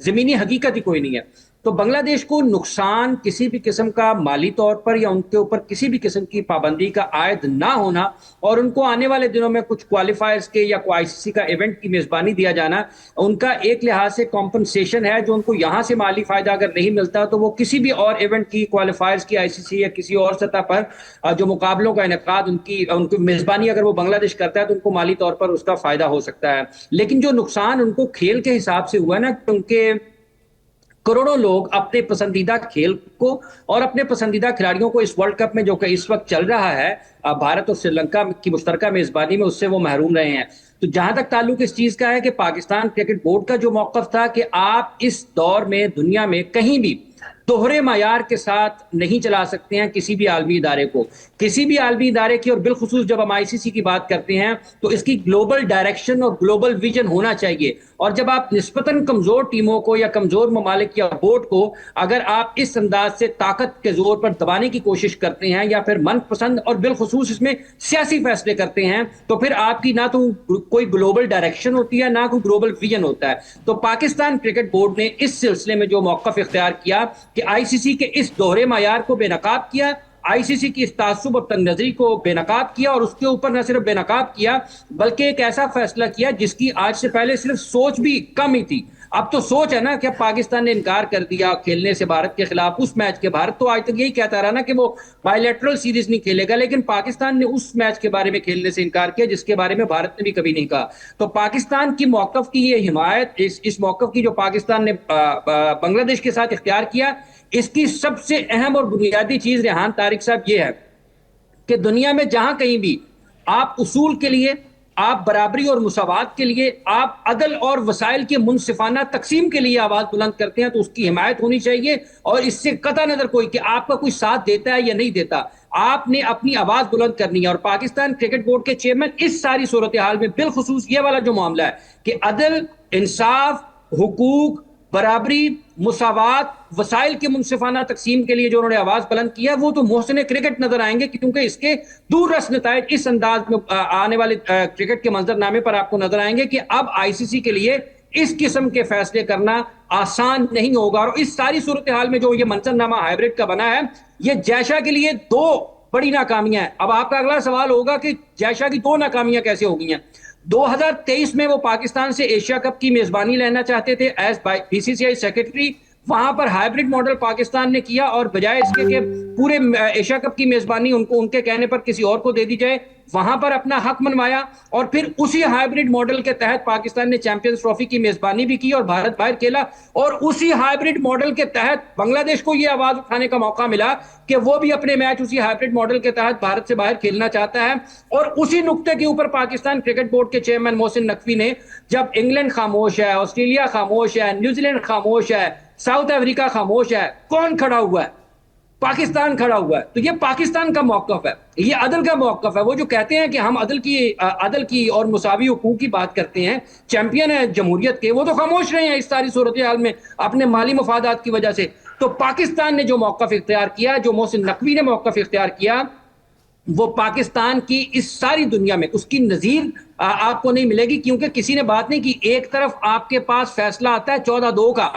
زمینی حقیقت ہی کوئی نہیں ہے. تو بنگلہ دیش کو نقصان کسی بھی قسم کا مالی طور پر یا ان کے اوپر کسی بھی قسم کی پابندی کا عائد نہ ہونا اور ان کو آنے والے دنوں میں کچھ کوالیفائرز کے یا آئی سی سی کا ایونٹ کی میزبانی دیا جانا ان کا ایک لحاظ سے کمپنسیشن ہے جو ان کو یہاں سے مالی فائدہ اگر نہیں ملتا تو وہ کسی بھی اور ایونٹ کی کوالیفائرز کی آئی سی سی یا کسی اور سطح پر جو مقابلوں کا انعقاد ان کی میزبانی اگر وہ بنگلہ دیش کرتا ہے تو ان کو مالی طور پر اس کا فائدہ ہو سکتا ہے. لیکن جو نقصان ان کو کھیل کے حساب سے ہوا ہے نا, ان کے کروڑوں لوگ اپنے پسندیدہ کھیل کو اور اپنے پسندیدہ کھلاڑیوں کو اس ورلڈ کپ میں جو کہ اس وقت چل رہا ہے بھارت اور سری لنکا کی مشترکہ میزبانی میں, اس سے وہ محروم رہے ہیں. تو جہاں تک تعلق اس چیز کا ہے کہ پاکستان کرکٹ بورڈ کا جو موقف تھا کہ آپ اس دور میں دنیا میں کہیں بھی دوہرے معیار کے ساتھ نہیں چلا سکتے ہیں کسی بھی عالمی ادارے کو, کسی بھی عالمی ادارے کی, اور بالخصوص جب ہم آئی سی سی کی بات کرتے ہیں تو اس کی گلوبل ڈائریکشن اور گلوبل ویژن ہونا چاہیے. اور جب آپ نسبتاً کمزور ٹیموں کو یا کمزور ممالک یا بورڈ کو اگر آپ اس انداز سے طاقت کے زور پر دبانے کی کوشش کرتے ہیں یا پھر من پسند اور بالخصوص اس میں سیاسی فیصلے کرتے ہیں تو پھر آپ کی نہ تو کوئی گلوبل ڈائریکشن ہوتی ہے نہ کوئی گلوبل ویژن ہوتا ہے. تو پاکستان کرکٹ بورڈ نے اس سلسلے میں جو موقف اختیار کیا کہ آئی سی سی کے اس دوہرے معیار کو بے نقاب کیا, آئی سی سی کی اس تعصب اور تنگ نظری کو بے نقاب کیا, اور اس کے اوپر نہ صرف بے نقاب کیا بلکہ ایک ایسا فیصلہ کیا جس کی آج سے پہلے صرف سوچ بھی کم ہی تھی. اب تو سوچ ہے نا کہ پاکستان نے انکار کر دیا کھیلنے سے بھارت کے خلاف اس میچ کے. بھارت تو آج تک یہی کہتا رہا نا کہ وہ بائی لیٹرل سیریز نہیں کھیلے گا, لیکن پاکستان نے اس میچ کے بارے میں کھیلنے سے انکار کیا جس کے بارے میں بھارت نے بھی کبھی نہیں کہا. تو پاکستان کی موقف کی یہ حمایت, اس موقف کی جو پاکستان نے بنگلہ دیش کے ساتھ اختیار کیا, اس کی سب سے اہم اور بنیادی چیز ریحان طارق صاحب یہ ہے کہ دنیا میں جہاں کہیں بھی آپ اصول کے لیے, آپ برابری اور مساوات کے لیے, آپ عدل اور وسائل کے منصفانہ تقسیم کے لیے آواز بلند کرتے ہیں تو اس کی حمایت ہونی چاہیے. اور اس سے قطع نظر کوئی کہ آپ کا کوئی ساتھ دیتا ہے یا نہیں دیتا, آپ نے اپنی آواز بلند کرنی ہے. اور پاکستان کرکٹ بورڈ کے چیئرمین اس ساری صورتحال میں بالخصوص یہ والا جو معاملہ ہے کہ عدل, انصاف, حقوق, برابری, مساوات, وسائل کے منصفانہ تقسیم کے لیے جو انہوں نے آواز بلند کیا وہ تو محسن کرکٹ نظر آئیں گے, کیونکہ اس کے دور رس نتائج اس انداز میں آنے والے کرکٹ کے منظر نامے پر آپ کو نظر آئیں گے کہ اب آئی سی سی کے لیے اس قسم کے فیصلے کرنا آسان نہیں ہوگا. اور اس ساری صورتحال میں جو یہ منظر نامہ ہائیبرڈ کا بنا ہے یہ جیشا کے لیے دو بڑی ناکامیاں ہیں. اب آپ کا اگلا سوال ہوگا کہ جیشا کی دو ناکامیاں کیسے ہو گئی ہیں. 2023 میں وہ پاکستان سے ایشیا کپ کی میزبانی لینا چاہتے تھے ایز بی سی سی آئی سیکرٹری, وہاں پر ہائیبرڈ ماڈل پاکستان نے کیا اور بجائے اس کے کہ پورے ایشیا کپ کی میزبانی ان کے کہنے پر کسی اور کو دے دی جائے, وہاں پر اپنا حق منوایا. اور پھر اسی ہائیبرڈ ماڈل کے تحت پاکستان نے چیمپئنز ٹرافی کی میزبانی بھی کی اور بھارت باہر کھیلا. اور اسی ہائیبرڈ ماڈل کے تحت بنگلہ دیش کو یہ آواز اٹھانے کا موقع ملا کہ وہ بھی اپنے میچ اسی ہائیبرڈ ماڈل کے تحت بھارت سے باہر کھیلنا چاہتا ہے. اور اسی نقطے کے اوپر پاکستان کرکٹ بورڈ کے چیئرمین محسن نقوی نے, جب انگلینڈ خاموش ہے, آسٹریلیا خاموش ہے, نیوزی لینڈ خاموش ہے, ساؤتھ افریقہ خاموش ہے, کون کھڑا ہوا ہے؟ پاکستان کھڑا ہوا ہے. تو یہ پاکستان کا موقف ہے, یہ عدل کا موقف ہے. وہ جو کہتے ہیں کہ ہم عدل کی اور مساوی حقوق کی بات کرتے ہیں, چیمپئن ہے جمہوریت کے, وہ تو خاموش رہے ہیں اس ساری صورتحال میں اپنے مالی مفادات کی وجہ سے. تو پاکستان نے جو موقف اختیار کیا, جو محسن نقوی نے موقف اختیار کیا, وہ پاکستان کی اس ساری دنیا میں اس کی نظیر آپ کو نہیں ملے گی. کیونکہ کسی نے بات نہیں کی, ایک طرف آپ کے پاس فیصلہ آتا ہے 14-2 کا,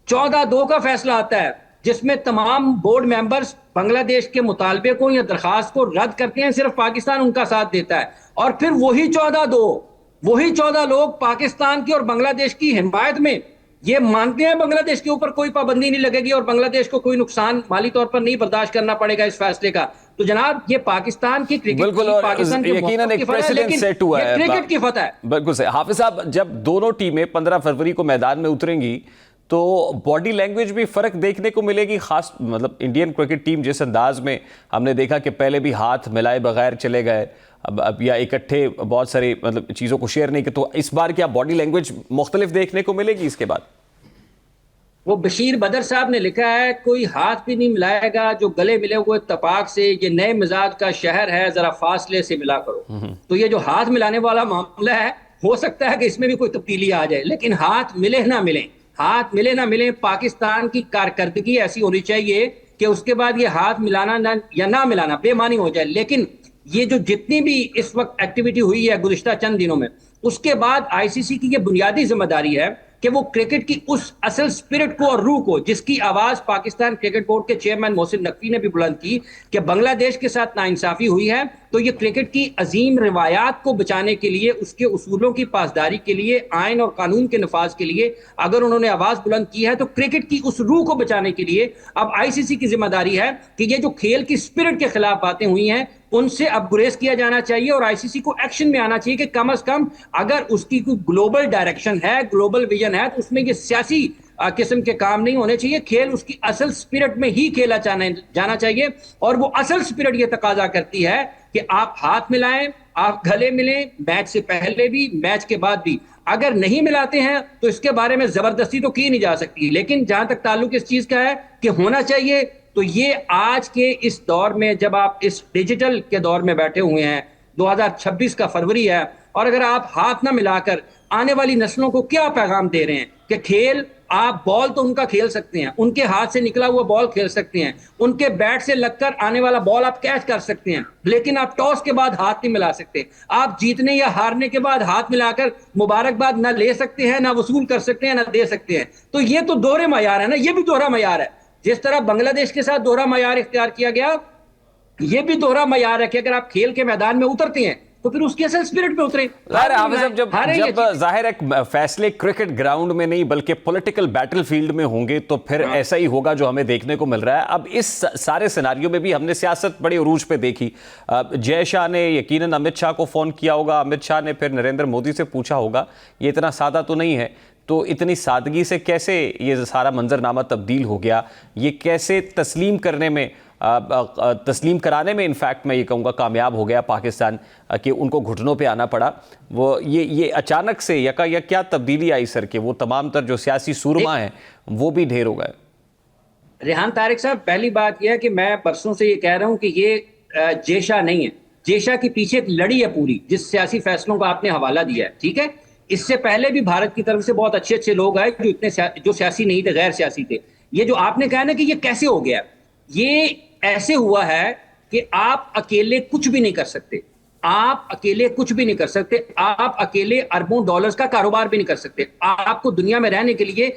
14-2 کا فیصلہ آتا ہے جس میں تمام بورڈ ممبرز بنگلہ دیش کے مطالبے کو یا درخواست کو رد کرتے ہیں, صرف پاکستان ان کا ساتھ دیتا ہے. اور پھر وہی 14 لوگ پاکستان کی اور بنگلہ دیش کی حمایت میں یہ مانتے ہیں بنگلہ دیش کے اوپر کوئی پابندی نہیں لگے گی اور بنگلہ دیش کو کوئی نقصان مالی طور پر نہیں برداشت کرنا پڑے گا اس فیصلے کا. تو جناب یہ پاکستان کی کرکٹ کی, پاکستان کی یقیناً ایک پریسیڈنٹ سیٹ ہوا ہے, کرکٹ کی فتح ہے. بالکل صحیح. حافظ صاحب, جب دونوں ٹیمیں 15 فروری کو میدان میں اتریں گی تو باڈی لینگویج بھی فرق دیکھنے کو ملے گی, خاص مطلب انڈین کرکٹ ٹیم جس انداز میں ہم نے دیکھا کہ پہلے بھی ہاتھ ملائے بغیر چلے گئے, اب یا اکٹھے بہت ساری مطلب چیزوں کو شیئر نہیں کہ, تو اس بار کیا باڈی لینگویج مختلف دیکھنے کو ملے گی اس کے بعد؟ وہ بشیر بدر صاحب نے لکھا ہے کوئی ہاتھ بھی نہیں ملائے گا جو گلے ملے ہوئے اتفاق سے, یہ نئے مزاج کا شہر ہے ذرا فاصلے سے ملا کرو. تو یہ جو ہاتھ ملانے والا معاملہ ہے ہو سکتا ہے کہ اس میں بھی کوئی تبدیلی آ جائے, لیکن ہاتھ ملے نہ ملیں پاکستان کی کارکردگی ایسی ہونی چاہیے کہ اس کے بعد یہ ہاتھ ملانا یا نہ ملانا بے معنی ہو جائے. لیکن یہ جو جتنی بھی اس وقت ایکٹیویٹی ہوئی ہے گزشتہ چند دنوں میں, اس کے بعد آئی سی سی کی یہ بنیادی ذمہ داری ہے کہ وہ کرکٹ کی اس اصل سپرٹ کو اور روح کو، جس کی آواز پاکستان کرکٹ بورڈ کے چیئرمین محسن نقوی نے بھی بلند کی کہ بنگلہ دیش کے ساتھ ناانصافی ہوئی ہے، تو یہ کرکٹ کی عظیم روایات کو بچانے کے لیے، اس کے اصولوں کی پاسداری کے لیے، آئین اور قانون کے نفاذ کے لیے اگر انہوں نے آواز بلند کی ہے، تو کرکٹ کی اس روح کو بچانے کے لیے اب آئی سی سی کی ذمہ داری ہے کہ یہ جو کھیل کی سپرٹ کے خلاف باتیں ہوئی ہیں ان سے اب گریز کیا جانا چاہیے، اور آئی سی سی کو ایکشن میں آنا چاہیے کہ کم از کم اگر اس کی کوئی گلوبل ڈائریکشن ہے، گلوبل ویژن ہے، تو اس میں یہ سیاسی قسم کے کام نہیں ہونے چاہیے، کھیل اس کی اصل سپرٹ میں ہی کھیلا جانا چاہیے، اور وہ اصل سپرٹ یہ تقاضا کرتی ہے کہ آپ ہاتھ ملائیں، آپ گلے ملیں، میچ سے پہلے بھی میچ کے بعد بھی۔ اگر نہیں ملاتے ہیں تو اس کے بارے میں زبردستی تو کی نہیں جا سکتی، لیکن جہاں تک تعلق اس چیز کا ہے کہ ہونا چاہیے، تو یہ آج کے اس دور میں جب آپ اس ڈیجیٹل کے دور میں بیٹھے ہوئے ہیں، 2026 کا فروری ہے، اور اگر آپ ہاتھ نہ ملا کر آنے والی نسلوں کو کیا پیغام دے رہے ہیں کہ کھیل، آپ بال تو ان کا کھیل سکتے ہیں، ان کے ہاتھ سے نکلا ہوا بال کھیل سکتے ہیں، ان کے بیٹ سے لگ کر آنے والا بال آپ کیچ کر سکتے ہیں، لیکن آپ ٹاس کے بعد ہاتھ نہیں ملا سکتے، آپ جیتنے یا ہارنے کے بعد ہاتھ ملا کر مبارکباد نہ لے سکتے ہیں، نہ وصول کر سکتے ہیں، نہ دے سکتے ہیں۔ تو یہ تو دوہرے معیار ہے نا، یہ بھی دوہرا معیار ہے۔ جس طرح بنگلہ دیش کے ساتھ دوہرا معیار اختیار کیا گیا، یہ بھی دوہرا معیار ہے کہ اگر آپ کھیل کے میدان میں اترتے ہیں تو پھر اس کی اصل سپرٹ پہ اتریں۔ ظاہر حافظ صاحب، جب ظاہر ہے فیصلے کرکٹ گراؤنڈ میں نہیں بلکہ پولیٹیکل بیٹل فیلڈ میں ہوں گے تو پھر ایسا ہی ہوگا جو ہمیں دیکھنے کو مل رہا ہے۔ اب اس سارے سیناریو میں بھی ہم نے سیاست بڑے عروج پہ دیکھی، جے شاہ نے یقیناً امت شاہ کو فون کیا ہوگا، امت شاہ نے پھر نریندر مودی سے پوچھا ہوگا، یہ اتنا سادہ تو نہیں ہے، تو اتنی سادگی سے کیسے یہ سارا منظرنامہ تبدیل ہو گیا، یہ کیسے تسلیم کرانے میں انفیکٹ میں یہ کہوں گا کامیاب ہو گیا پاکستان کہ ان کو گھٹنوں پہ آنا پڑا، وہ یہ اچانک سے یکا یک کیا تبدیلی آئی سر کہ وہ تمام تر جو سیاسی سورما ہیں وہ بھی ڈھیر ہو گئے؟ ریحان طارق صاحب، پہلی بات یہ ہے کہ میں برسوں سے یہ کہہ رہا ہوں کہ یہ جے شاہ نہیں ہے، جے شاہ کے پیچھے ایک لڑی ہے پوری، جس سیاسی فیصلوں کا آپ نے حوالہ دیا ہے، ٹھیک ہے؟ اس سے پہلے بھی بھارت کی طرف سے بہت اچھے اچھے لوگ آئے جو سیاسی نہیں تھے، غیر سیاسی تھے۔ یہ جو آپ نے کہا نا کہ یہ کیسے ہو گیا، یہ ایسے ہوا ہے کہ آپ اکیلے کچھ بھی نہیں کر سکتے، آپ اکیلے کچھ بھی نہیں کر سکتے، آپ اکیلے اربوں ڈالرز کا کاروبار بھی نہیں کر سکتے۔ آپ کو دنیا میں رہنے کے لیے،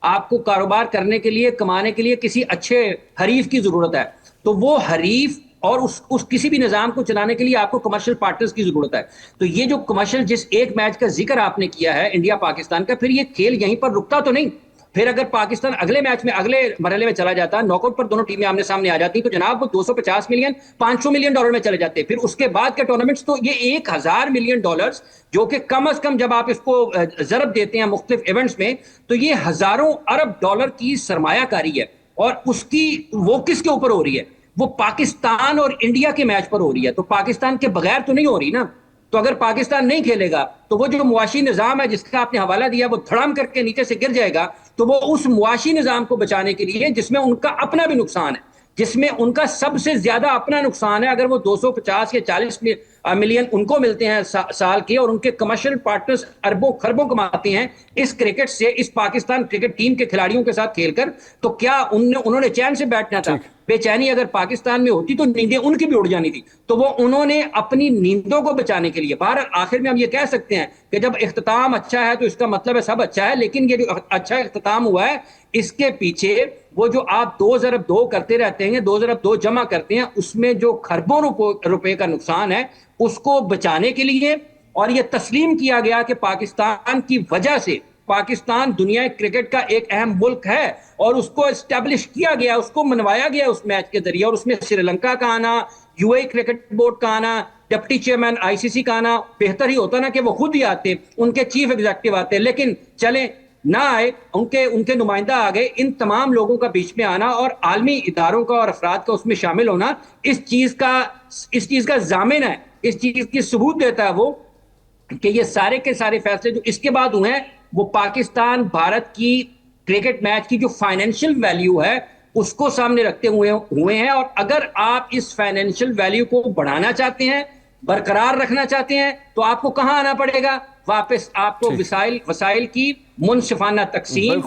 آپ کو کاروبار کرنے کے لیے، کمانے کے لیے کسی اچھے حریف کی ضرورت ہے، تو وہ حریف اور اس کسی بھی نظام کو چلانے کے لیے آپ کو کمرشل پارٹنرز کی ضرورت ہے۔ تو یہ جو کمرشل، جس ایک میچ کا ذکر آپ نے کیا ہے انڈیا پاکستان کا، پھر یہ کھیل یہیں پر رکتا تو نہیں، پھر اگر پاکستان اگلے میچ میں، اگلے مرحلے میں چلا جاتا، ناک آؤٹ پر دونوں ٹیمیں آمنے سامنے آ جاتی، تو جناب وہ 250 ملین 500 ملین ڈالر میں چلے جاتے۔ پھر اس کے بعد کے ٹورنامنٹس تو یہ 1000 ملین ڈالرز، جو کہ کم از کم جب آپ اس کو ضرب دیتے ہیں مختلف ایونٹس میں، تو یہ ہزاروں ارب ڈالر کی سرمایہ کاری ہے، اور اس کی وہ کس کے اوپر ہو رہی ہے؟ وہ پاکستان اور انڈیا کے میچ پر ہو رہی ہے، تو پاکستان کے بغیر تو نہیں ہو رہی نا۔ تو اگر پاکستان نہیں کھیلے گا تو وہ جو معاشی نظام ہے جس کا آپ نے حوالہ دیا، وہ دھڑام کر کے نیچے سے گر جائے گا، تو وہ اس معاشی نظام کو بچانے کے لیے، جس میں ان کا اپنا بھی نقصان ہے، جس میں ان کا سب سے زیادہ اپنا نقصان ہے، اگر وہ 250 یا 40 ملین ان کو ملتے ہیں سال کے، اور ان کے کمرشل پارٹنرز اربوں خربوں کماتے ہیں اس کرکٹ سے، اس پاکستان کرکٹ ٹیم کے کھلاڑیوں کے ساتھ کھیل کر، تو کیا انہوں نے چین سے بیٹھنا تھا؟ بے چینی اگر پاکستان میں ہوتی تو نیندیں ان کی بھی اڑ جانی تھی، تو وہ انہوں نے اپنی نیندوں کو بچانے کے لیے، بہرحال آخر میں ہم یہ کہہ سکتے ہیں کہ جب اختتام اچھا ہے تو اس کا مطلب ہے سب اچھا ہے، لیکن یہ جو اچھا اختتام ہوا ہے، اس کے پیچھے وہ جو آپ 2 ضرب 2 کرتے رہتے ہیں، 2 ضرب 2 جمع کرتے ہیں، اس میں جو خربوں روپے کا نقصان ہے، اس کو بچانے کے لیے، اور یہ تسلیم کیا گیا کہ پاکستان کی وجہ سے پاکستان دنیا کرکٹ کا ایک اہم ملک ہے، اور اس کو اسٹیبلش کیا گیا، اس کو منوایا گیا اس میچ کے ذریعے، اور اس میں سری لنکا کا آنا، یو اے کرکٹ بورڈ کا آنا، ڈپٹی چیئرمین آئی سی سی کا آنا، بہتر ہی ہوتا نا کہ وہ خود ہی آتے، ان کے چیف ایگزیکٹو آتے، لیکن چلیں نہ آئے، ان کے نمائندہ آ گئے۔ ان تمام لوگوں کا بیچ میں آنا اور عالمی اداروں کا اور افراد کا اس میں شامل ہونا اس چیز کا ضامن ہے، اس چیز کی ثبوت دیتا ہے وہ کہ یہ سارے کے سارے فیصلے جو اس کے بعد ہوئے ہیں، وہ پاکستان بھارت کی کرکٹ میچ کی جو فائنینشیل ویلیو ہے اس کو سامنے رکھتے ہوئے ہیں، اور اگر آپ اس فائنینشیل ویلیو کو بڑھانا چاہتے ہیں، برقرار رکھنا چاہتے ہیں، تو آپ کو کہاں آنا پڑے گا؟ واپس آپ کو وسائل کی منصفانہ تقسیم،